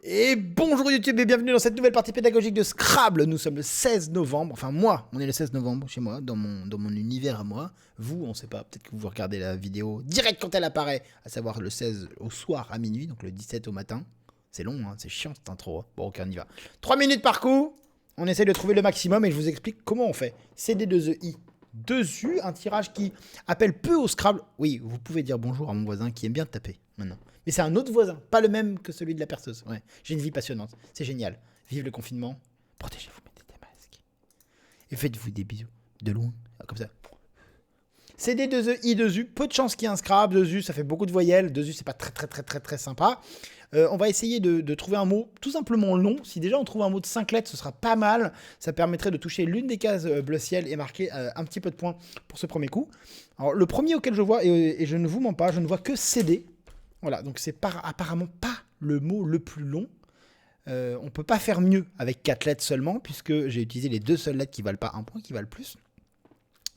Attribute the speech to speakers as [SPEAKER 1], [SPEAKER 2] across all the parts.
[SPEAKER 1] Et bonjour YouTube et bienvenue dans cette nouvelle partie pédagogique de Scrabble. Nous sommes le 16 novembre, enfin moi, on est le 16 novembre chez moi, dans mon univers à moi. Vous, on sait pas, peut-être que vous regardez la vidéo direct quand elle apparaît, à savoir le 16 au soir à minuit, donc le 17 au matin. C'est long, hein, c'est chiant cette intro. Hein. Bon ok, on y va. 3 minutes par coup, on essaye de trouver le maximum et je vous explique comment on fait. CD2EI. 2U, un tirage qui appelle peu au Scrabble. Oui, vous pouvez dire bonjour à mon voisin qui aime bien taper maintenant. Mais c'est un autre voisin, pas le même que celui de la perceuse. Ouais, j'ai une vie passionnante, c'est génial. Vive le confinement, protégez-vous, mettez des masques. Et faites-vous des bisous, de loin, comme ça. CD2E, I2U, peu de chance qu'il y ait un Scrabble, 2U, ça fait beaucoup de voyelles, 2U c'est pas très sympa. On va essayer de trouver un mot tout simplement long. Si déjà on trouve un mot de 5 lettres, ce sera pas mal. Ça permettrait de toucher l'une des cases bleu ciel et marquer un petit peu de points pour ce premier coup. Alors le premier auquel je vois, et je ne vous mens pas, je ne vois que CD. Voilà, donc c'est apparemment pas le mot le plus long. On peut pas faire mieux avec 4 lettres seulement, puisque j'ai utilisé les deux seules lettres qui valent pas un point, qui valent plus.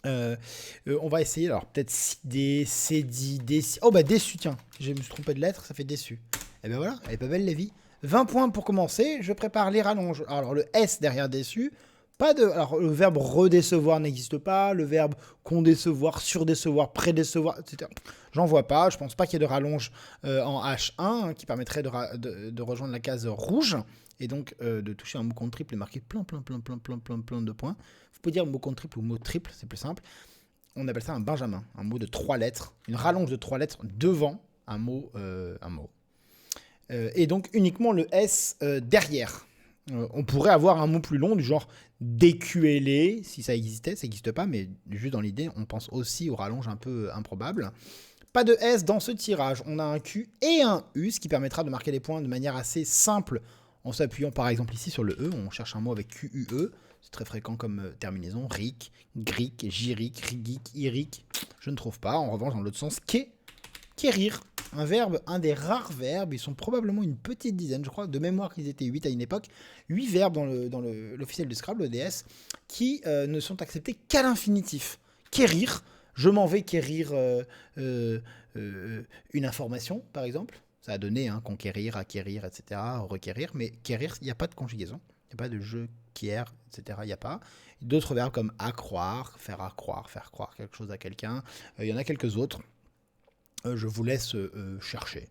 [SPEAKER 1] On va essayer, alors peut-être CD, CD, déçu. Oh bah déçu, tiens, je me suis trompé de lettre, ça fait déçu. Et ben voilà, elle est pas belle la vie. 20 points pour commencer, je prépare les rallonges. Alors le S derrière déçu, pas de... Alors le verbe redécevoir n'existe pas, le verbe condécevoir, surdécevoir, prédécevoir, etc. J'en vois pas, je pense pas qu'il y ait de rallonge en H1 hein, qui permettrait de rejoindre la case rouge et donc de toucher un mot contre triple et marquer plein de points. Vous pouvez dire mot contre triple ou mot triple, c'est plus simple. On appelle ça un benjamin, un mot de 3 lettres, une rallonge de 3 lettres devant un mot. Et donc uniquement le S derrière. On pourrait avoir un mot plus long du genre DQLE, si ça existait, ça n'existe pas, mais juste dans l'idée, on pense aussi aux rallonges un peu improbables. Pas de S dans ce tirage, on a un Q et un U, ce qui permettra de marquer les points de manière assez simple, en s'appuyant par exemple ici sur le E, on cherche un mot avec QUE, c'est très fréquent comme terminaison, RIC, GRIC, JIRIC, RIGIC, IRIC, je ne trouve pas, en revanche dans l'autre sens, quérir, un verbe, un des rares verbes, ils sont probablement une petite dizaine, je crois, de mémoire qu'ils étaient 8 à une époque, 8 verbes dans l'officiel de Scrabble, l'EDS, qui ne sont acceptés qu'à l'infinitif. Quérir, je m'en vais quérir une information, par exemple, ça a donné conquérir, acquérir, etc., requérir, mais quérir, il n'y a pas de conjugaison, il n'y a pas de je quiert, etc., il n'y a pas. D'autres verbes comme accroire, faire croire quelque chose à quelqu'un, il y en a quelques autres. Je vous laisse chercher.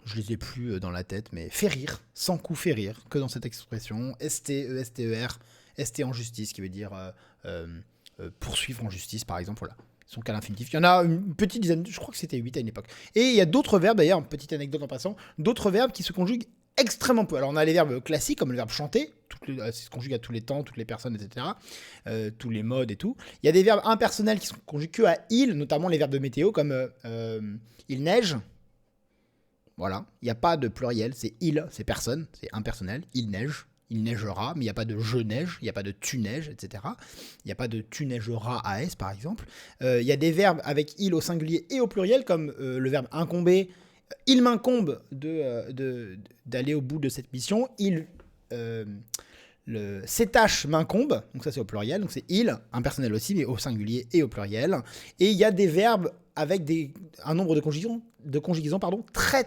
[SPEAKER 1] Je les ai plus dans la tête, mais fait rire, sans coup fait rire, que dans cette expression. ST en justice, qui veut dire poursuivre en justice, par exemple, voilà. Ils sont qu'à l'infinitif. Il y en a une petite dizaine, je crois que c'était 8 à une époque. Et il y a d'autres verbes, d'ailleurs, une petite anecdote en passant, d'autres verbes qui se conjuguent extrêmement peu. Alors on a les verbes classiques, comme le verbe chanter, ça se conjugue à tous les temps, toutes les personnes, etc. Tous les modes et tout. Il y a des verbes impersonnels qui se conjuguent que à il, notamment les verbes de météo, comme il neige. Voilà, il n'y a pas de pluriel, c'est il, c'est personne, c'est impersonnel, il neige. Il neigera, mais il n'y a pas de je neige, il n'y a pas de tu neiges, etc. Il n'y a pas de tu neigeras AS, par exemple. Il y a des verbes avec il au singulier et au pluriel, comme le verbe incomber. Il m'incombe d'aller au bout de cette mission. Ces tâches m'incombent, donc ça c'est au pluriel, donc c'est il, impersonnel aussi, mais au singulier et au pluriel. Et il y a des verbes avec un nombre de conjugaisons très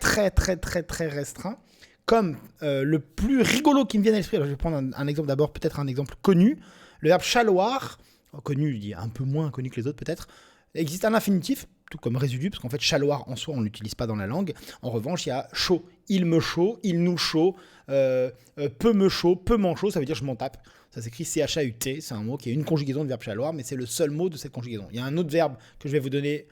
[SPEAKER 1] restreint. Comme le plus rigolo qui me vient à l'esprit, alors je vais prendre un exemple d'abord, peut-être un exemple connu, le verbe chaloir, connu, il est un peu moins connu que les autres peut-être, existe un infinitif, tout comme résidu, parce qu'en fait chaloir en soi on ne l'utilise pas dans la langue. En revanche il y a chaud, il me chaud, il nous chaud, peu me chaud, peu m'en chaud, ça veut dire je m'en tape. Ça s'écrit CHAUT, c'est un mot qui est une conjugaison de verbe chaloir, mais c'est le seul mot de cette conjugaison. Il y a un autre verbe que je vais vous donner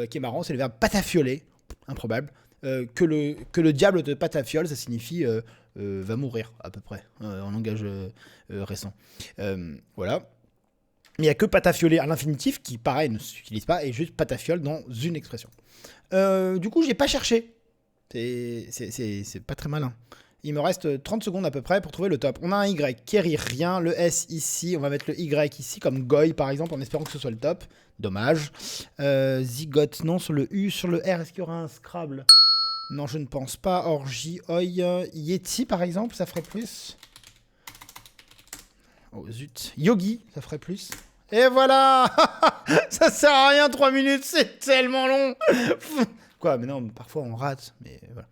[SPEAKER 1] qui est marrant, c'est le verbe patafioler, improbable. Que le diable te patafiole, ça signifie va mourir, à peu près, en langage récent. Voilà. Mais il n'y a que patafioler à l'infinitif, qui, pareil, ne s'utilise pas, et juste patafiole dans une expression. Du coup, j'ai pas cherché. C'est pas très malin. Il me reste 30 secondes à peu près pour trouver le top. On a un Y, quérir rien, le S ici, on va mettre le Y ici, comme goy par exemple, en espérant que ce soit le top. Dommage. Zygote, non, sur le U, sur le R, est-ce qu'il y aura un Scrabble ? Non, je ne pense pas. Orgie, oi, Yeti par exemple, ça ferait plus. Oh zut. Yogi, ça ferait plus. Et voilà. Ça sert à rien 3 minutes, c'est tellement long. Quoi, mais non, parfois on rate, mais voilà.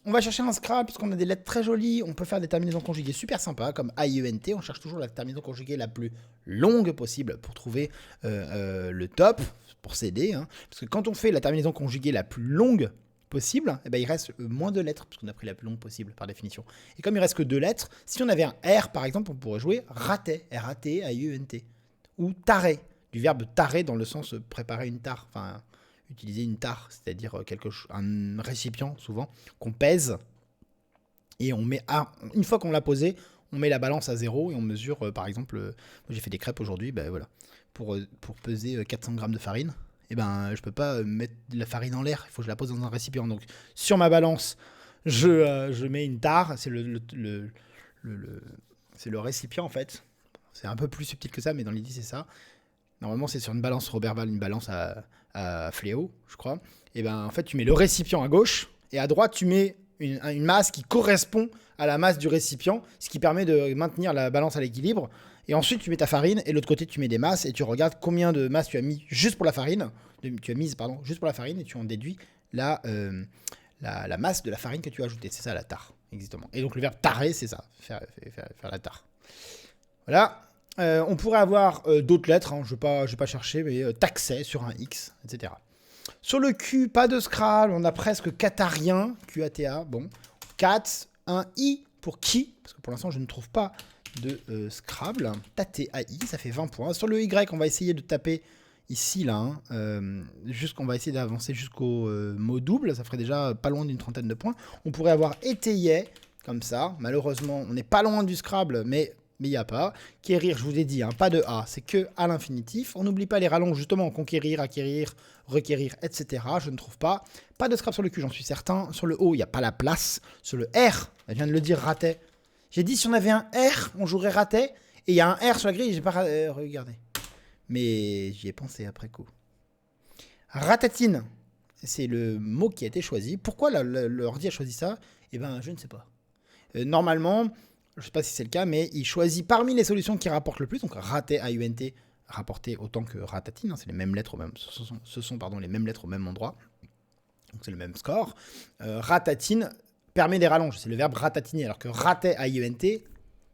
[SPEAKER 1] On va chercher un Scrabble, puisqu'on a des lettres très jolies. On peut faire des terminaisons conjuguées super sympas, comme AIENT. On cherche toujours la terminaison conjuguée la plus longue possible pour trouver le top, pour s'aider. Hein. Parce que quand on fait la terminaison conjuguée la plus longue possible, eh ben, il reste moins de lettres, parce qu'on a pris la plus longue possible, par définition. Et comme il reste que 2 lettres, si on avait un R, par exemple, on pourrait jouer raté, R-A-T, A-I-E-N-T. Ou taré, du verbe tarer dans le sens préparer une tare, enfin utiliser une tare, c'est-à-dire un récipient souvent qu'on pèse et on met une fois qu'on l'a posé, on met la balance à 0 et on mesure par exemple, moi j'ai fait des crêpes aujourd'hui, ben voilà, pour peser 400 grammes de farine, et ben je peux pas mettre de la farine en l'air, il faut que je la pose dans un récipient. Donc sur ma balance, je mets une tare, c'est c'est le récipient en fait. C'est un peu plus subtil que ça, mais dans l'idée c'est ça. Normalement, c'est sur une balance Roberval, une balance à fléau, je crois. Et ben, en fait, tu mets le récipient à gauche et à droite, tu mets une masse qui correspond à la masse du récipient, ce qui permet de maintenir la balance à l'équilibre. Et ensuite, tu mets ta farine et de l'autre côté, tu mets des masses et tu regardes combien de masses tu as mis juste pour la farine. Juste pour la farine et tu en déduis la masse de la farine que tu as ajoutée. C'est ça la tare, exactement. Et donc, le verbe tarer, c'est ça, faire la tare. Voilà. On pourrait avoir d'autres lettres, hein, je vais pas chercher, mais taxet sur un X, etc. Sur le Q, pas de Scrabble, on a presque qatarien, Q-A-T-A, bon. Cat, un I pour qui, parce que pour l'instant je ne trouve pas de Scrabble. Taté AI, ça fait 20 points. Sur le Y, on va essayer de taper ici, là, hein, on va essayer d'avancer jusqu'au mot double, ça ferait déjà pas loin d'une 30aine de points. On pourrait avoir étayé, comme ça. Malheureusement, on n'est pas loin du Scrabble, mais il n'y a pas. Quérir, je vous ai dit, hein, pas de A, c'est que à l'infinitif. On n'oublie pas les rallonges, justement, conquérir, acquérir, requérir, etc. Je ne trouve pas. Pas de Scrabble sur le Q, j'en suis certain. Sur le O, il n'y a pas la place. Sur le R, elle vient de le dire, raté. J'ai dit, si on avait un R, on jouerait raté. Et il y a un R sur la grille, j'ai pas regardé. Mais j'y ai pensé après coup. Ratatine, c'est le mot qui a été choisi. Pourquoi l'ordi a choisi ça? Eh ben, je ne sais pas. Normalement, je ne sais pas si c'est le cas, mais il choisit parmi les solutions qui rapportent le plus. Donc raté, A-U-N-T, rapporté autant que ratatine. Hein, c'est les mêmes lettres au même, ce sont les mêmes lettres au même endroit. Donc c'est le même score. Ratatine permet des rallonges. C'est le verbe ratatiner. Alors que raté, A-U-N-T,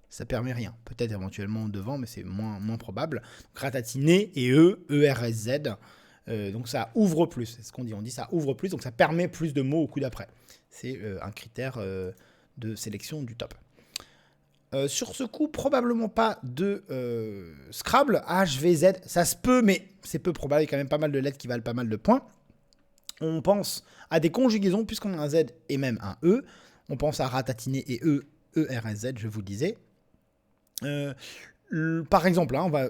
[SPEAKER 1] ça permet rien. Peut-être éventuellement devant, mais c'est moins probable. Donc, ratatiner et E-R-S-Z. Donc ça ouvre plus. C'est ce qu'on dit. On dit ça ouvre plus. Donc ça permet plus de mots au coup d'après. C'est un critère de sélection du top. Sur ce coup, probablement pas de Scrabble, H, V, Z, ça se peut, mais c'est peu probable, il y a quand même pas mal de lettres qui valent pas mal de points. On pense à des conjugaisons, puisqu'on a un Z et même un E. On pense à ratatiner et E, E-R-S-Z, je vous le disais. Par exemple, hein, on va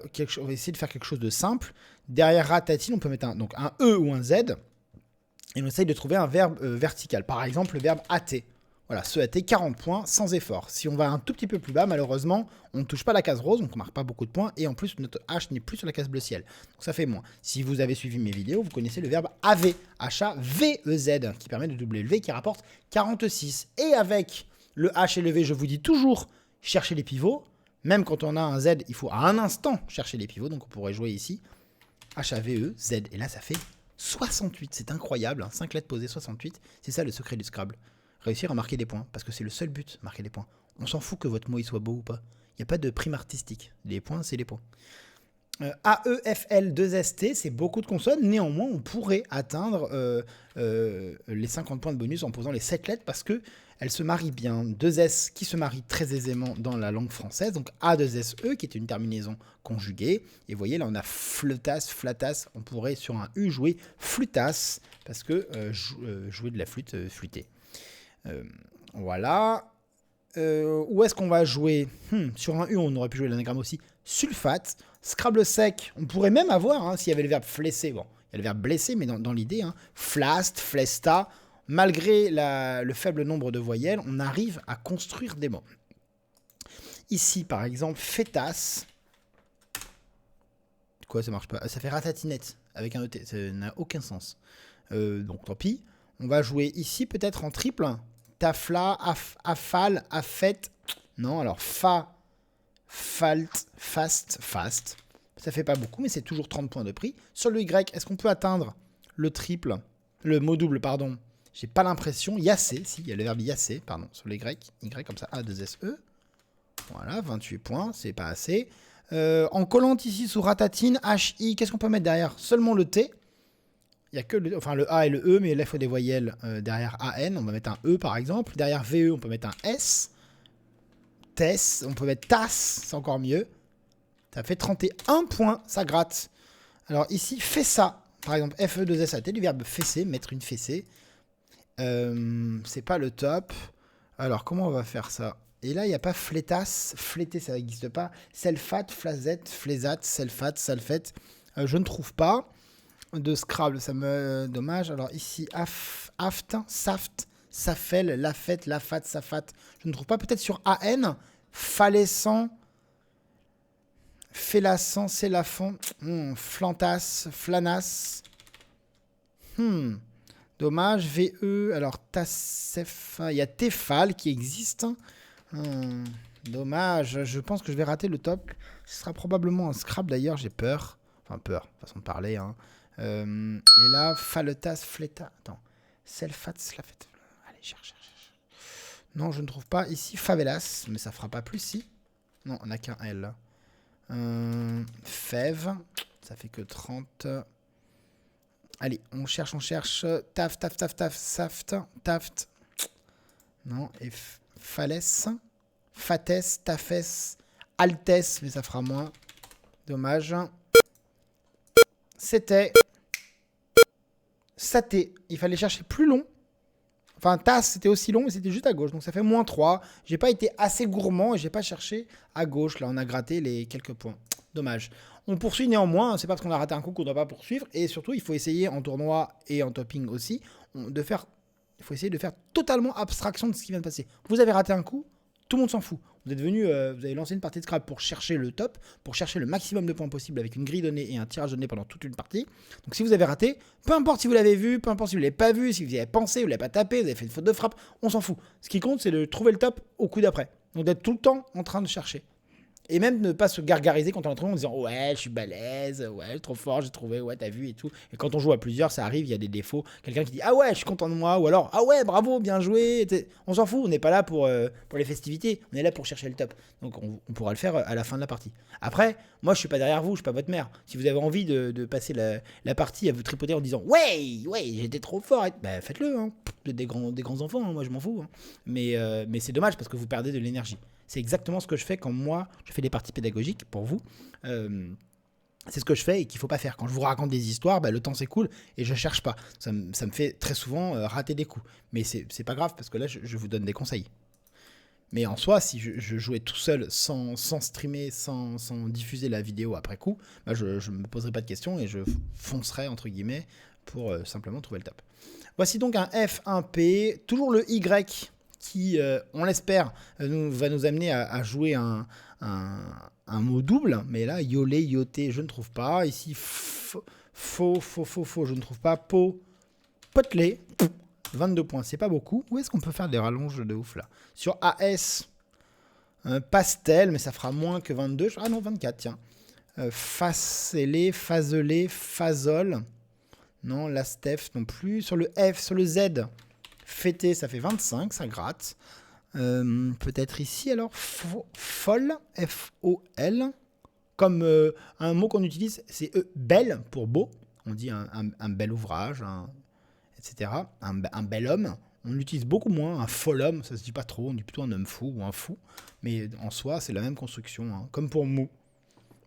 [SPEAKER 1] essayer de faire quelque chose de simple. Derrière ratatine, on peut mettre un E ou un Z, et on essaye de trouver un verbe vertical. Par exemple, le verbe hâter. Voilà, se hâter, 40 points sans effort. Si on va un tout petit peu plus bas, malheureusement, on ne touche pas la case rose, donc on ne marque pas beaucoup de points. Et en plus, notre H n'est plus sur la case bleu ciel. Donc ça fait moins. Si vous avez suivi mes vidéos, vous connaissez le verbe AV, H-A-V-E-Z, qui permet de doubler le V, qui rapporte 46. Et avec le H et le V, je vous dis toujours, cherchez les pivots. Même quand on a un Z, il faut à un instant chercher les pivots. Donc on pourrait jouer ici H-A-V-E-Z. Et là, ça fait 68. C'est incroyable, hein, 5 lettres posées, 68. C'est ça le secret du Scrabble. Réussir à marquer des points, parce que c'est le seul but, marquer des points. On s'en fout que votre mot il soit beau ou pas. Il n'y a pas de prime artistique. Les points, c'est les points. A-E-F-L-2-S-T, c'est beaucoup de consonnes. Néanmoins, on pourrait atteindre les 50 points de bonus en posant les 7 lettres, parce qu'elles se marient bien. 2-S qui se marient très aisément dans la langue française. Donc A-2-S-E, qui est une terminaison conjuguée. Et vous voyez, là, on a flûtas, flatas. On pourrait, sur un U, jouer flutas, parce que jouer de la flûte, flûter. Voilà. Où est-ce qu'on va jouer sur un U, on aurait pu jouer l'anagramme aussi. Sulfate. Scrabble sec. On pourrait même avoir, hein, s'il y avait le verbe flesser. Bon, il y a le verbe blesser, mais dans l'idée, hein, flast, flesta. Malgré le faible nombre de voyelles, on arrive à construire des mots. Ici, par exemple, fêtas. Quoi, ça marche pas? Ça fait ratatinette avec un ET. Ça n'a aucun sens. Donc, tant pis. On va jouer ici, peut-être en triple. Tafla, afal, afet. Non, alors fa, falt, fast. Ça fait pas beaucoup, mais c'est toujours 30 points de prix. Sur le Y, est-ce qu'on peut atteindre le triple? Le mot double, pardon. J'ai pas l'impression. Yasser, si, il y a le verbe yasser, pardon, sur les grecs. Y comme ça, A2SE. Voilà, 28 points, c'est pas assez. En collant ici sous ratatine, HI, qu'est-ce qu'on peut mettre derrière? Seulement le T. Il y a que le A et le E, mais là, il faut des voyelles derrière AN. On va mettre un E, par exemple. Derrière VE, on peut mettre un S. TES, on peut mettre TAS, c'est encore mieux. Ça fait 31 points, ça gratte. Alors ici, fais ça. Par exemple, FE2SAT, du verbe fesser, mettre une fessée. C'est pas le top. Alors, comment on va faire ça? Et là, il n'y a pas flétas. Fléter, ça n'existe pas. Selfat, flazette, flézat, selfat, salfette. Je ne trouve pas de Scrabble, ça me... Dommage. Alors ici, aft, saft, safel, lafette, lafat, safat. Je ne trouve pas. Peut-être sur AN. Falaissant, félassant, célafant, flantas, flanas. Dommage. VE, alors Tassef, il y a Tefal qui existe. Dommage, je pense que je vais rater le top. Ce sera probablement un Scrabble d'ailleurs, j'ai peur. Enfin, peur, façon de parler. Hein. Et là, Faletas, Fleta. Attends. Selfat, Slafet. Allez, cherche. Non, je ne trouve pas. Ici, Favelas, mais ça fera pas plus, si. Non, on n'a qu'un L. Fève, ça fait que 30. Allez, on cherche. Taft, saft, taft. Non, et Falès, Fates, Tafes, Altesse, mais ça fera moins. Dommage. C'était Saté. Il fallait chercher plus long. Enfin, TAS, c'était aussi long, mais c'était juste à gauche. Donc, ça fait moins 3. J'ai pas été assez gourmand et j'ai pas cherché à gauche. Là, on a gratté les quelques points. Dommage. On poursuit néanmoins. C'est pas parce qu'on a raté un coup qu'on doit pas poursuivre. Et surtout, il faut essayer en tournoi et en topping aussi il faut essayer de faire totalement abstraction de ce qui vient de passer. Vous avez raté un coup, tout le monde s'en fout. Vous êtes venu, vous avez lancé une partie de Scrabble pour chercher le top, pour chercher le maximum de points possible avec une grille donnée et un tirage donné pendant toute une partie. Donc si vous avez raté, peu importe si vous l'avez vu, peu importe si vous ne l'avez pas vu, si vous y avez pensé, vous ne l'avez pas tapé, vous avez fait une faute de frappe, on s'en fout. Ce qui compte, c'est de trouver le top au coup d'après. Donc d'être tout le temps en train de chercher. Et même ne pas se gargariser quand on est en train en disant ouais, je suis balèze, ouais, trop fort, j'ai trouvé, ouais, t'as vu et tout. Et quand on joue à plusieurs, ça arrive, il y a des défauts. Quelqu'un qui dit ah ouais, je suis content de moi, ou alors ah ouais, bravo, bien joué. On s'en fout, on n'est pas là pour les festivités, on est là pour chercher le top. Donc on pourra le faire à la fin de la partie. Après, moi je suis pas derrière vous, je suis pas votre mère. Si vous avez envie de passer la partie à vous tripoter en disant ouais, j'étais trop fort, bah faites-le, hein. Vous êtes des grands enfants, hein, moi je m'en fous. Hein. Mais c'est dommage parce que vous perdez de l'énergie. C'est exactement ce que je fais quand moi, je fais des parties pédagogiques pour vous. C'est ce que je fais et qu'il ne faut pas faire. Quand je vous raconte des histoires, bah, le temps s'écoule et je ne cherche pas. Ça me fait très souvent rater des coups. Mais c'est pas grave parce que là, je vous donne des conseils. Mais en soi, si je jouais tout seul sans streamer, sans diffuser la vidéo après coup, bah, je ne me poserais pas de questions et je foncerais, entre guillemets, pour simplement trouver le top. Voici donc un F, un P, toujours le Y qui, on l'espère, va nous amener à jouer un mot double. Mais là, yolé, yoté, je ne trouve pas. Ici, faux, je ne trouve pas. Potelé, 22 points, c'est pas beaucoup. Où est-ce qu'on peut faire des rallonges de ouf là? Sur AS, pastel, mais ça fera moins que 22. Ah non, 24, tiens. Facélé, fazelé, fazole. Non, la Steph non plus. Sur le F, sur le Z, fêté, ça fait 25, ça gratte. Peut-être ici, alors, folle, F-O-L. Comme un mot qu'on utilise, c'est belle pour beau. On dit un bel ouvrage, etc. Un bel homme. On l'utilise beaucoup moins. Un fol homme, ça se dit pas trop. On dit plutôt un homme fou ou un fou. Mais en soi, c'est la même construction. Hein. Comme pour mou.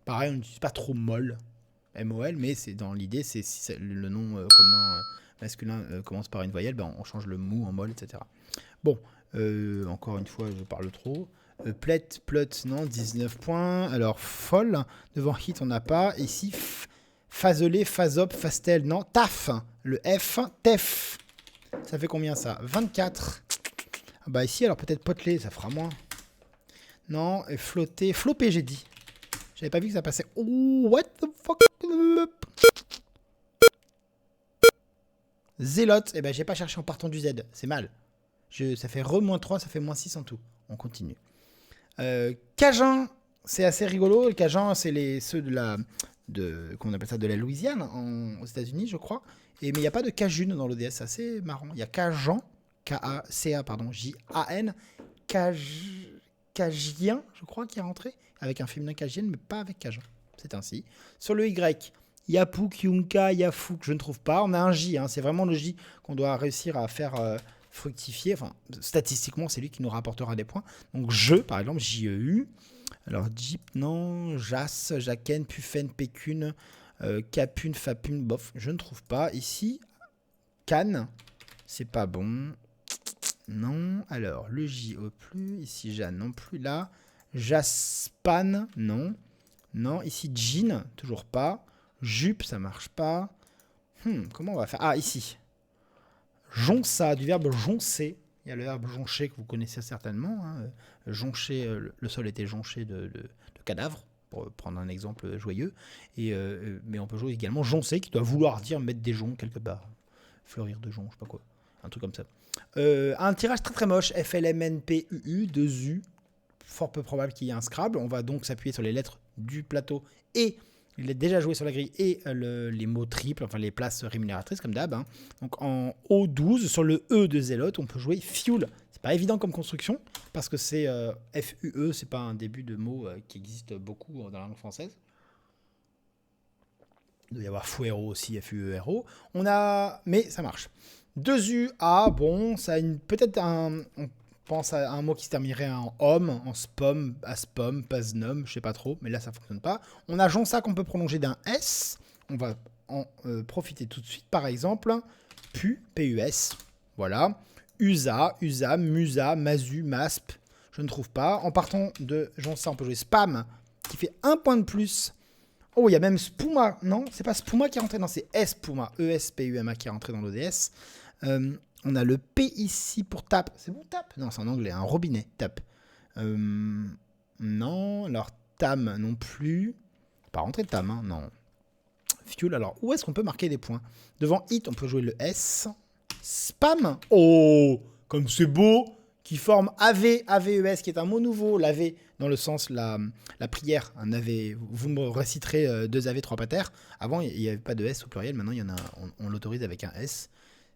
[SPEAKER 1] Pareil, on n'utilise pas trop molle. M-O-L, mais c'est dans l'idée, c'est si le nom commun masculin commence par une voyelle, ben on change le mou en molle, etc. Bon, encore une fois, je parle trop. Plet, non, 19 points. Alors, folle, devant hit, on n'a pas. Ici, fazelé, fazop, fastel, non. Taf, le F, tef. Ça fait combien ça? 24. Ah bah ici, alors peut-être potelé, ça fera moins. Non, et flotter, flopé, j'ai dit. J'avais pas vu que ça passait. Oh, what the fuck? Zélote. Eh ben, j'ai pas cherché en partant du Z. C'est mal. Ça fait -3, ça fait -6 en tout. On continue. Cajun, c'est assez rigolo. Le Cajun, c'est ceux de comment on appelle ça, de la Louisiane aux États-Unis, je crois. Mais il n'y a pas de Cajun dans l'ODS, c'est assez marrant. Il y a Cajun, K-A-C-A, pardon, J-A-N, Cajien, je crois, qui est rentré, avec un féminin Cajien, mais pas avec Cajun. C'est ainsi. Sur le Y, Yapuk, Yunka, Yafouk, je ne trouve pas. On a un J, hein, c'est vraiment le J qu'on doit réussir à faire fructifier. Enfin, statistiquement, c'est lui qui nous rapportera des points. Donc, par exemple, J-E-U. Alors, Jeep, non. Jas, Jaken, Pufen, Pécune, Capune, Fapune, bof, je ne trouve pas. Ici, Cannes, c'est pas bon. Non. Alors, le J au plus. Ici, Jeanne non plus. Là, Jaspan, non. Non. Ici, Jean, toujours pas. Jupe, ça marche pas. Comment on va faire? Ah, ici. Jonça, du verbe joncer. Il y a le verbe joncher que vous connaissez certainement. Hein. Joncher, le sol était jonché de cadavres, pour prendre un exemple joyeux. Mais on peut jouer également joncer, qui doit vouloir dire mettre des joncs quelque part. Fleurir de joncs, je sais pas quoi. Un truc comme ça. Un tirage très très moche. FLMNPUU, 2U. Fort peu probable qu'il y ait un Scrabble. On va donc s'appuyer sur les lettres du plateau et il est déjà joué sur la grille et les mots triples, enfin les places rémunératrices comme d'hab. Hein. Donc en O12, sur le E de Zélote, on peut jouer Fuel. C'est pas évident comme construction parce que c'est FUE, c'est pas un début de mot qui existe beaucoup dans la langue française. Il doit y avoir Fuero aussi, FUERO. Mais ça marche. 2U, A, bon, ça a peut-être on pense à un mot qui se terminerait en homme, en spom, aspom, pasnom, je sais pas trop, mais là ça fonctionne pas. On a Jonça qu'on peut prolonger d'un S. On va en profiter tout de suite. Par exemple, PUS, voilà. USA, USA, MUSA, MASU, MASP, je ne trouve pas. En partant de Jonça, on peut jouer Spam, qui fait un point de plus. Oh, il y a même Spuma. Non, c'est pas Spuma qui est rentré, non, c'est Espuma, E-S-P-U-M-A qui est rentré dans l'ODS. On a le P ici pour tap. C'est bon, tap? Non, c'est en anglais, un robinet, tap. Non, alors tam non plus. Pas rentrer tam, hein, non. Fuel, alors où est-ce qu'on peut marquer des points? Devant hit, on peut jouer le S. Spam. Oh, comme c'est beau. Qui forme AV, AVES, qui est un mot nouveau. L'AV, dans le sens la prière. Un AV, vous me réciterez 2 AV, 3 pater. Avant, il n'y avait pas de S au pluriel. Maintenant, il y en a, on l'autorise avec un S.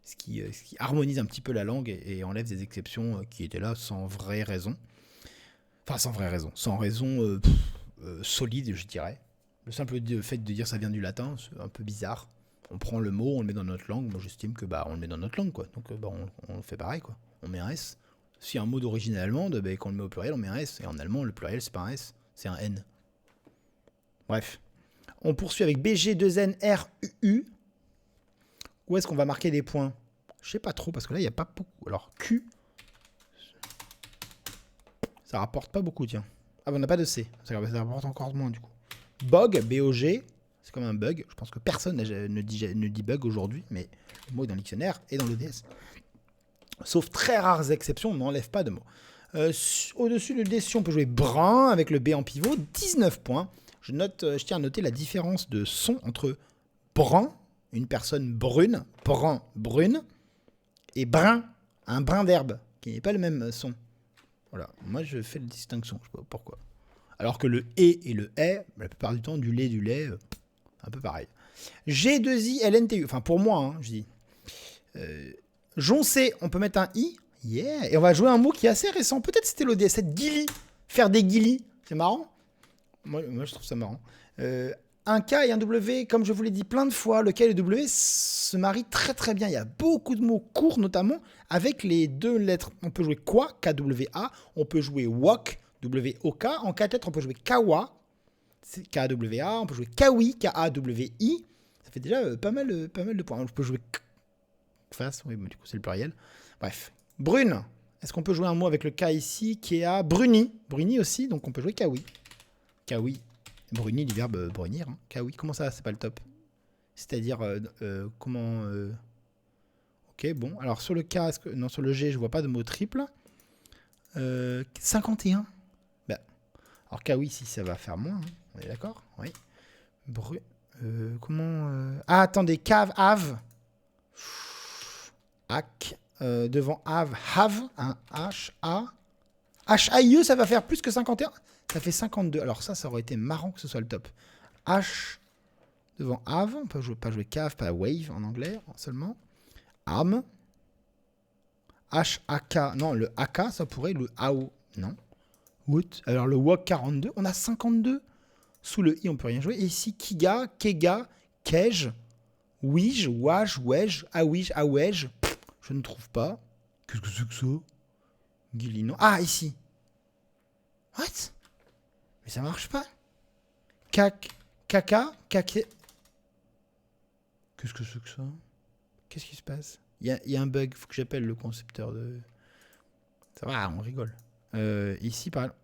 [SPEAKER 1] Ce qui harmonise un petit peu la langue et enlève des exceptions qui étaient là sans vraie raison. Enfin, sans vraie raison. Sans raison solide, je dirais. Le simple fait de dire ça vient du latin, c'est un peu bizarre. On prend le mot, on le met dans notre langue. Moi, j'estime que on le met dans notre langue, quoi. Donc, on fait pareil, quoi. On met un S. Si un mot d'origine allemande, quand on le met au pluriel, on met un S. Et en allemand, le pluriel, c'est pas un S, c'est un N. Bref. On poursuit avec BG2NRUU. Où est-ce qu'on va marquer des points? Je sais pas trop, parce que là, il n'y a pas beaucoup. Alors, Q. Ça rapporte pas beaucoup, tiens. Ah, on n'a pas de C. Ça rapporte encore moins, du coup. Bog, B-O-G. C'est comme un bug. Je pense que personne ne dit bug aujourd'hui, mais le mot est dans le dictionnaire et dans l'ODS. Sauf très rares exceptions, on n'enlève pas de mots. Au-dessus de D, on peut jouer brun avec le B en pivot, 19 points. Je tiens à noter la différence de son entre brun, une personne brune, brune, et brun, un brin d'herbe, qui n'est pas le même son. Voilà, moi je fais la distinction, je sais pas pourquoi. Alors que le et le la plupart du temps, du lait, un peu pareil. G2I, LNTU, enfin pour moi, hein, je dis. Joncer, on peut mettre un I. Yeah. Et on va jouer un mot qui est assez récent. Peut-être c'était l'ODS, c'est guili. Faire des guilis. C'est marrant. Moi, je trouve ça marrant. Un K et un W, comme je vous l'ai dit plein de fois, le K et le W se marient très très bien. Il y a beaucoup de mots courts, notamment, avec les 2 lettres. On peut jouer quoi, K-W-A. On peut jouer wok, W-O-K. En 4 lettres, on peut jouer kawa, K-W-A. On peut jouer kawi, K-A-W-I. Ça fait déjà pas mal de points. On peut jouer face, oui, mais du coup c'est le pluriel. Bref. Brune. Est-ce qu'on peut jouer un mot avec le K ici qui est à bruni? Bruni aussi, donc on peut jouer kawi. Kawi. Bruni, du verbe brunir. Hein. Kawi, comment ça, c'est pas le top? C'est-à-dire, comment... Ok, bon. Alors sur le K, non, sur le G, je vois pas de mot triple. 51. Ben. Alors kawi, si ça va faire moins. Hein. On est d'accord? Oui. Comment... Ah, attendez, cave, have. Hack, devant have, un H, A. H-A-I-E, ça va faire plus que 51. Ça fait 52. Alors ça aurait été marrant que ce soit le top. H, Devant have, on peut pas jouer cave, pas wave en anglais seulement. Arm. H-A-K. Non, le AK, ça pourrait le AO. Non. Woot. Alors le WOC 42, on a 52. Sous le I, on peut rien jouer. Et ici, Kiga, Kega, Kej, Wij, Waj, Wej, Awij, Awej. Je ne trouve pas. Qu'est-ce que c'est que ça? Gilly, non. Ah, ici. What? Mais ça marche pas. Kaka, Kake. Qu'est-ce que c'est que ça? Qu'est-ce qui se passe? Il y a un bug. Faut que j'appelle le concepteur de... Ça va, on rigole. Ici, par exemple.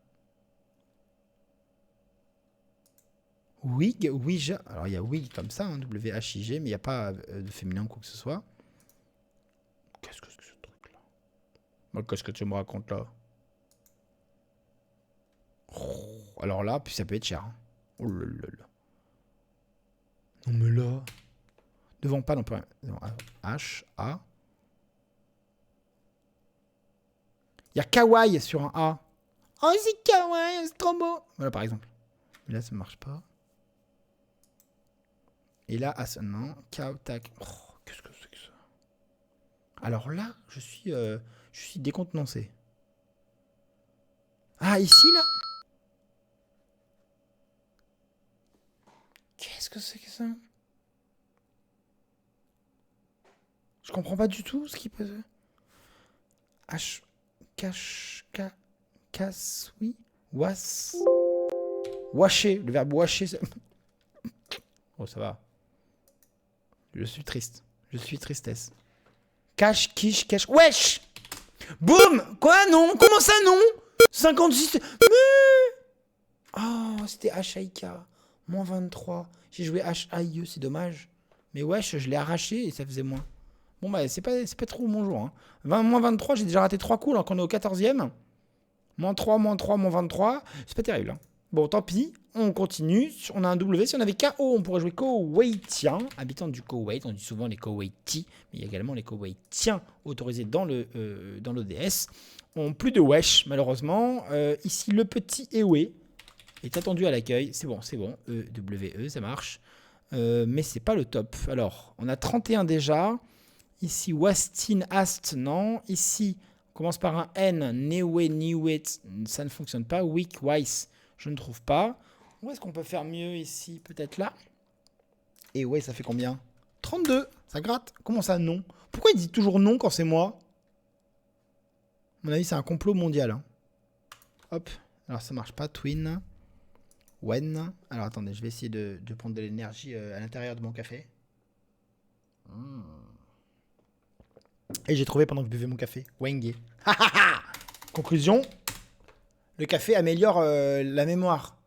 [SPEAKER 1] Wig, Ouija. Alors, il y a Wig comme ça, hein, W-H-I-G, mais il n'y a pas de féminin ou quoi que ce soit. Qu'est-ce que c'est que ce truc-là? Qu'est-ce que tu me racontes là? Oh, alors là, puis ça peut être cher. Hein. Oh là là là. Non, mais là. Devant pas, non, pas. H, A. Il y a Kawaii sur un A. Oh, c'est Kawaii, c'est trop beau. Voilà, par exemple. Mais là, ça ne marche pas. Et là, non, Kao, tac. Oh, qu'est-ce que c'est que ça? Alors là, je suis décontenancé. Ah, ici, là? Qu'est-ce que c'est que ça? Je comprends pas du tout ce qui peut... H... Cache... Casse... Oui... Was... Washer. Le verbe washer... Oh, ça va. Je suis triste. Je suis tristesse. Cache, quiche, cache... Wesh! Boum! Quoi? Non? Comment ça, non? 56... Oh, c'était H-I-K. Moins 23. J'ai joué H-I-E, c'est dommage. Mais wesh, je l'ai arraché et ça faisait moins. Bon, bah, c'est pas trop mon jour. Hein. Moins 23, j'ai déjà raté 3 coups alors qu'on est au 14e. Moins 3, moins 3, moins 23. C'est pas terrible. Hein. Bon, tant pis. On continue. On a un W. Si on avait KO, on pourrait jouer Koweïtien. Habitant du Koweït. On dit souvent les Koweïtis. Mais il y a également les Koweïtiens autorisés dans l'ODS. On plus de wesh, malheureusement. Ici, le petit Ewe est attendu à l'accueil. C'est bon, c'est bon. E-W-E, ça marche. Mais c'est pas le top. Alors, on a 31 déjà. Ici, Wastin, Ast, non. Ici, on commence par un N. Newe, Niwet, ça ne fonctionne pas. Weak, Weiss, je ne trouve pas. Où est-ce qu'on peut faire mieux ici? Peut-être là. Et ouais, ça fait combien? 32, ça gratte. Comment ça, non? Pourquoi il dit toujours non quand c'est moi? À mon avis, c'est un complot mondial. Hein. Hop, alors ça marche pas. Twin. When. Alors attendez, je vais essayer de prendre de l'énergie à l'intérieur de mon café. Et j'ai trouvé pendant que je buvais mon café. Wenge. Conclusion. Le café améliore la mémoire.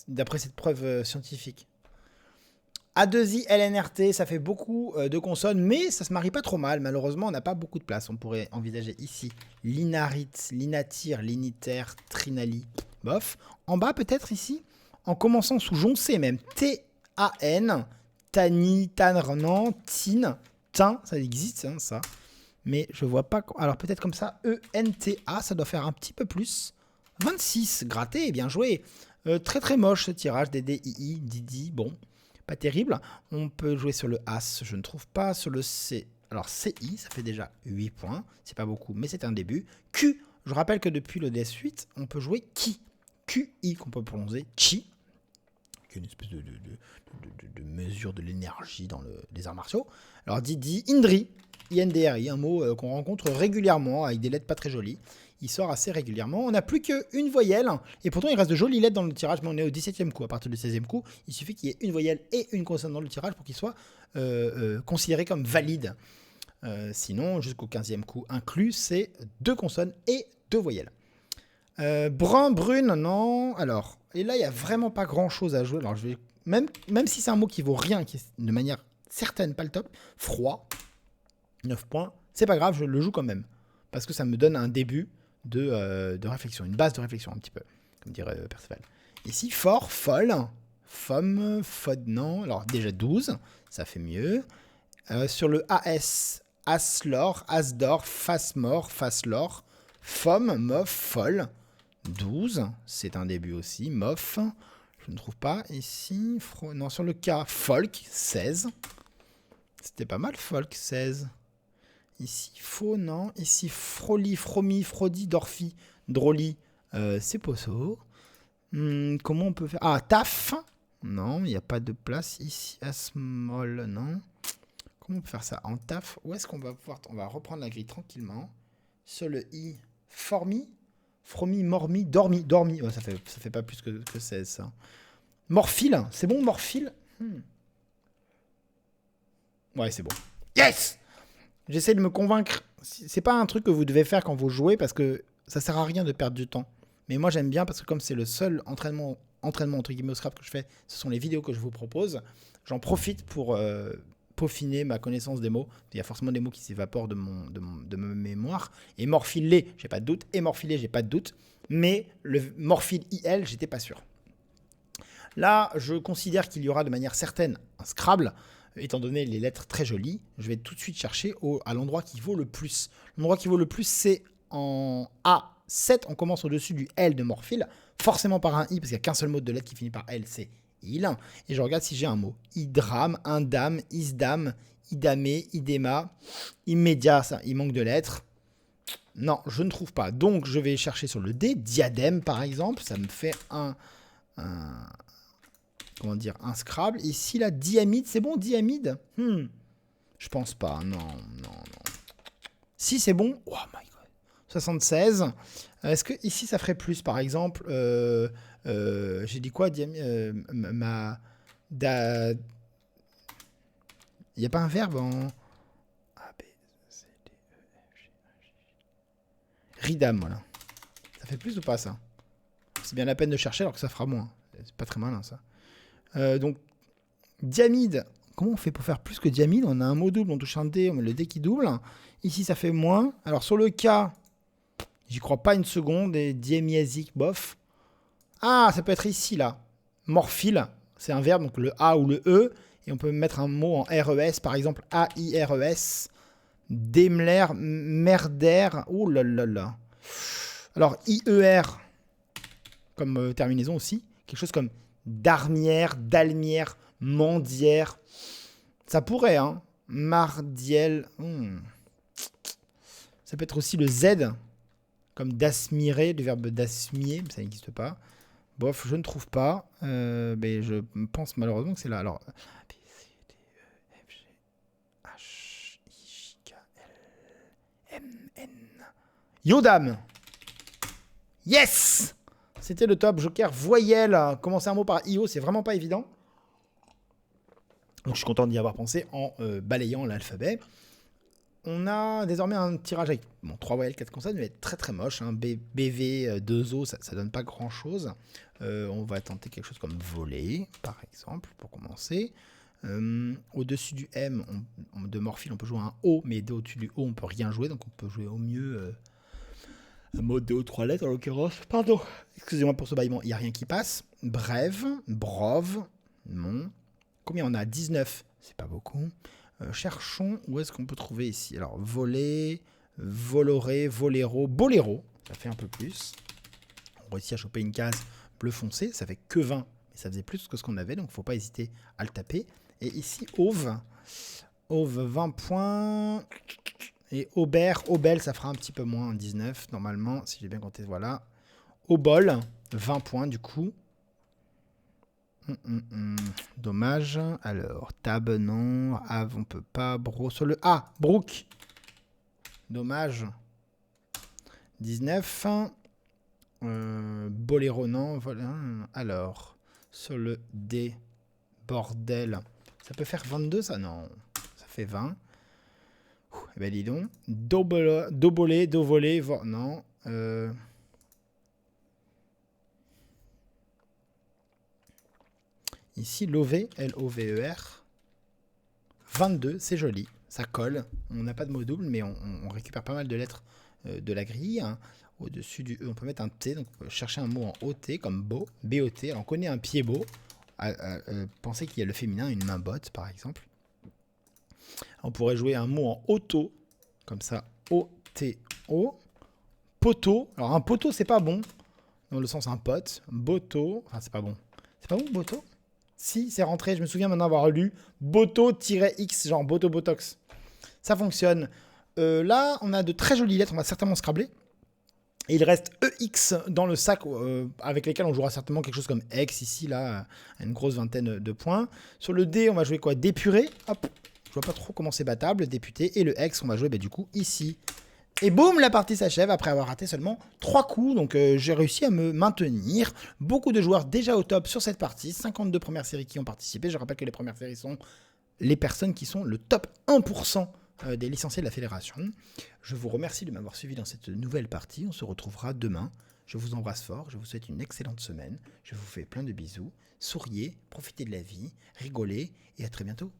[SPEAKER 1] D'après cette preuve scientifique. A2I, LNRT, ça fait beaucoup de consonnes, mais ça se marie pas trop mal. Malheureusement, on n'a pas beaucoup de place. On pourrait envisager ici Linarit, Linatir, Liniter, Trinali, bof. En bas, peut-être ici, en commençant sous joncé même. T-A-N, Tani, Tanr, non, Tin, Tin, ça existe, hein, ça. Mais je vois pas... Alors peut-être comme ça, E-N-T-A, ça doit faire un petit peu plus. 26, gratté, bien joué. Très très moche ce tirage, D-D-I-I, Didi, bon... Pas terrible. On peut jouer sur le As, je ne trouve pas. Sur le C. Alors CI, ça fait déjà 8 points. C'est pas beaucoup, mais c'est un début. Q, je rappelle que depuis le DS8, on peut jouer Ki. QI, qu'on peut prononcer Chi. Qui est une espèce de mesure de l'énergie dans les arts martiaux. Alors Didi, Indri. I-N-D-R-I, un mot qu'on rencontre régulièrement avec des lettres pas très jolies. Il sort assez régulièrement. On n'a plus qu'une voyelle. Et pourtant, il reste de jolies lettres dans le tirage. Mais on est au 17e coup. À partir du 16e coup, il suffit qu'il y ait une voyelle et une consonne dans le tirage pour qu'il soit considéré comme valide. Sinon, jusqu'au 15e coup inclus, c'est 2 consonnes et 2 voyelles. Brun, brune, non. Alors, et là, il n'y a vraiment pas grand-chose à jouer. Alors, je vais même si c'est un mot qui vaut rien, qui est de manière certaine pas le top. Froid, 9 points. C'est pas grave, je le joue quand même. Parce que ça me donne un début de réflexion, une base de réflexion un petit peu, comme dirait Perceval. Ici, fort, folle, femme, fod, non. Alors déjà 12, ça fait mieux. Sur le AS, aslor, asdor, fasmor, faslor, femme, mof, folle, 12, c'est un début aussi. Mof, Je ne trouve pas. Ici, non, sur le K, folk, 16. C'était pas mal, folk, 16. Ici, faux, non. Ici, froli, fromi, frodi, dorfi, droli. C'est poso. Comment on peut faire? Ah, taf. Non, il n'y a pas de place. Ici, asmol, non. Comment on peut faire ça? En taf, où est-ce qu'on va pouvoir... On va reprendre la grille tranquillement. Sur le i, formi, fromi, mormi, dormi. Dormi. Oh, ça fait pas plus que 16, ça. Morphile. C'est bon, morphile? Ouais, c'est bon. Yes! J'essaie de me convaincre. C'est pas un truc que vous devez faire quand vous jouez parce que ça sert à rien de perdre du temps. Mais moi, j'aime bien parce que comme c'est le seul entraînement entre guillemets au Scrabble que je fais, ce sont les vidéos que je vous propose. J'en profite pour peaufiner ma connaissance des mots. Il y a forcément des mots qui s'évaporent de ma mémoire. Et morphilé, j'ai pas de doute. Et morphilé, j'ai pas de doute. Mais le morphile IL, j'étais pas sûr. Là, je considère qu'il y aura de manière certaine un Scrabble. Étant donné les lettres très jolies, je vais tout de suite chercher à l'endroit qui vaut le plus. L'endroit qui vaut le plus, c'est en A7. On commence au-dessus du L de morphile, forcément par un I, parce qu'il n'y a qu'un seul mot de lettre qui finit par L, c'est il. Et je regarde si j'ai un mot. Idram, indam, isdam, idamé, idema, immédiat, ça, il manque de lettres. Non, je ne trouve pas. Donc, je vais chercher sur le D, diadème par exemple. Ça me fait comment dire, un Scrabble. Ici, là, diamide, c'est bon, diamide? Je pense pas, non. Si, c'est bon. Oh my god. 76. Est-ce que ici, ça ferait plus, par exemple j'ai dit quoi? Il n'y a pas un verbe en... A, B, C, D, E, F, G, H, I. Ridam, voilà. Ça fait plus ou pas, ça? C'est bien la peine de chercher alors que ça fera moins. C'est pas très malin, ça. Donc, diamide. Comment on fait pour faire plus que diamide? On a un mot double, on touche un D, on met le D qui double. Ici, ça fait moins. Alors, sur le K, j'y crois pas une seconde. Et diémiasique, bof. Ah, ça peut être ici, là. Morphile, c'est un verbe, donc le A ou le E. Et on peut mettre un mot en RES, par exemple A-I-R-E-S. Daimler, merder. Oh là là là. Alors, I-E-R, comme terminaison aussi. Quelque chose comme darmière, dalmière, mandière. Ça pourrait, hein. Mardiel. Ça peut être aussi le Z, comme d'asmirer, le verbe d'asmier, mais ça n'existe pas. Bof, je ne trouve pas. Mais je pense malheureusement que c'est là. Alors, B, C, D, E, F, G, H, I, J, K, L, M, N. Yodam. Yes! C'était le top. Joker voyelle. Commencer un mot par IO, c'est vraiment pas évident. Donc je suis content d'y avoir pensé en balayant l'alphabet. On a désormais un tirage avec 3 voyelles, 4 consonnes, mais très très moche. Hein. BV, 2 O, ça donne pas grand chose. On va tenter quelque chose comme voler, par exemple, pour commencer. Au-dessus du M de morphile, on peut jouer un O, mais au-dessus du O, on peut rien jouer. Donc on peut jouer au mieux un mot de 3 lettres en l'occurrence. Pardon, excusez-moi pour ce bâillement, il n'y a rien qui passe. Brève, brove, non. Combien on a? 19, c'est pas beaucoup. Cherchons où est-ce qu'on peut trouver ici. Alors, voler, voloré, voléro, boléro. Ça fait un peu plus. On réussit à choper une case bleu foncé. Ça fait que 20, mais ça faisait plus que ce qu'on avait. Donc, il ne faut pas hésiter à le taper. Et ici, Auve. Auve, 20 points. Et Aubert, Aubel, ça fera un petit peu moins, 19 normalement, si j'ai bien compté. Voilà. Aubol, 20 points du coup. Dommage. Alors, tab, non. Av, on peut pas. Bro, sur le A. Brook. Dommage. 19. Boléro, non. Voilà. Alors, sur le D. Bordel. Ça peut faire 22, ça? Non. Ça fait 20. Eh ben, dis donc. Dobolé, dovolé. Non. Ici, Lové, L-O-V-E-R. 22, c'est joli, ça colle. On n'a pas de mot double, mais on récupère pas mal de lettres de la grille. Hein. Au-dessus du E, on peut mettre un T, donc on peut chercher un mot en OT, comme beau, B-O-T. Alors, on connaît un pied beau. Pensez qu'il y a le féminin, une main botte, par exemple. On pourrait jouer un mot en auto, comme ça, O-T-O. Poteau. Alors, un poteau, c'est pas bon, dans le sens un pote. Boto, enfin, c'est pas bon. C'est pas bon, Boto? Si, c'est rentré. Je me souviens maintenant avoir lu Boto-X, genre Boto Botox. Ça fonctionne. Là, on a de très jolies lettres. On va certainement scrabler. Et il reste EX dans le sac avec lesquels on jouera certainement quelque chose comme X ici, là, à une grosse vingtaine de points. Sur le D, on va jouer quoi? Dépuré. Hop. Je vois pas trop comment c'est battable. Député. Et le X, on va jouer du coup ici. Et boum, la partie s'achève après avoir raté seulement 3 coups. Donc j'ai réussi à me maintenir. Beaucoup de joueurs déjà au top sur cette partie. 52 premières séries qui ont participé. Je rappelle que les premières séries sont les personnes qui sont le top 1% des licenciés de la fédération. Je vous remercie de m'avoir suivi dans cette nouvelle partie. On se retrouvera demain. Je vous embrasse fort. Je vous souhaite une excellente semaine. Je vous fais plein de bisous. Souriez, profitez de la vie, rigolez et à très bientôt.